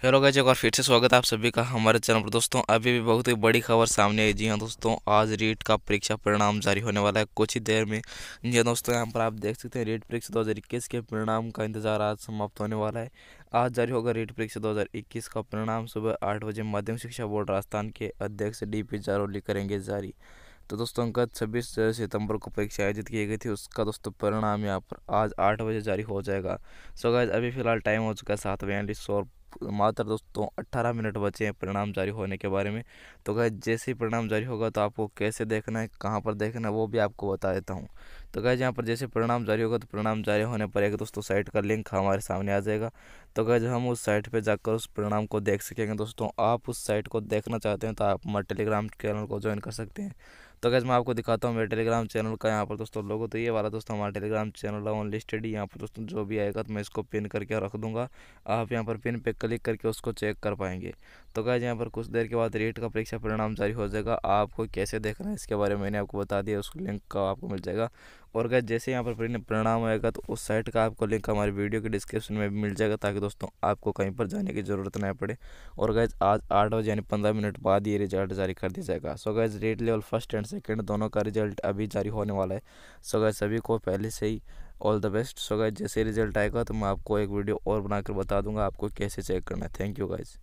Hello guys, एक बार फिर से स्वागत है आप सभी का हमारे चैनल पर। दोस्तों अभी भी बहुत ही बड़ी खबर सामने आई। जी हाँ दोस्तों, आज रीट का परीक्षा परिणाम जारी होने वाला है कुछ ही देर में। जी हाँ दोस्तों, यहाँ पर आप देख सकते हैं रीट परीक्षा 2021 के परिणाम का इंतजार आज समाप्त होने वाला है। आज जारी होगा रीट परीक्षा 2021 का परिणाम। सुबह 8 बजे माध्यमिक शिक्षा बोर्ड राजस्थान के अध्यक्ष DP जारोली करेंगे जारी। तो दोस्तों गत 26 सितंबर को परीक्षा आयोजित की गई थी, उसका दोस्तों परिणाम यहाँ पर आज 8 बजे जारी हो जाएगा। सो गाइस, अभी फिलहाल टाइम हो चुका है 7:42 और मात्र दोस्तों 18 मिनट बचे हैं परिणाम जारी होने के बारे में। तो गाइस, जैसे ही परिणाम जारी होगा तो आपको कैसे देखना है, कहाँ पर देखना है, वो भी आपको बता देता हूँ। तो गाइस, यहाँ पर जैसे परिणाम जारी होगा तो परिणाम जारी होने पर एक दोस्तों साइट का लिंक हमारे सामने आ जाएगा। तो गाइस, हम उस साइट पर जाकर उस परिणाम को देख सकेंगे। दोस्तों आप उस साइट को देखना चाहते हैं तो आप हमारे टेलीग्राम चैनल को ज्वाइन कर सकते हैं। तो गैस मैं आपको दिखाता हूँ मेरे टेलीग्राम चैनल का यहाँ पर दोस्तों लोगो। तो ये वाला दोस्तों हमारा टेलीग्राम चैनल है ऑन लिस्टेड ही। यहाँ पर दोस्तों जो भी आएगा तो मैं इसको पिन करके रख दूंगा। आप यहाँ पर पिन पे क्लिक करके उसको चेक कर पाएंगे। तो गैस यहाँ पर कुछ देर के बाद रीट का परीक्षा परिणाम जारी हो जाएगा। आपको कैसे देखना है इसके बारे में मैंने आपको बता दिया, उसको लिंक का आपको मिल जाएगा। और गैस जैसे यहाँ पर परिणाम आएगा तो उस साइट का आपको लिंक हमारी वीडियो के डिस्क्रिप्शन में भी मिल जाएगा, ताकि दोस्तों आपको कहीं पर जाने की ज़रूरत ना पड़े। और गैस आज 8 बजे यानी 15 मिनट बाद ये रिजल्ट जारी कर दिया जाएगा। सो gas rate level first and second दोनों का रिजल्ट अभी जारी होने वाला है। सो गैस सभी को पहले से ही all the best. So guys जैसे रिजल्ट आएगा तो मैं आपको एक वीडियो और बनाकर बता दूंगा आपको कैसे चेक करना है। Thank you guys.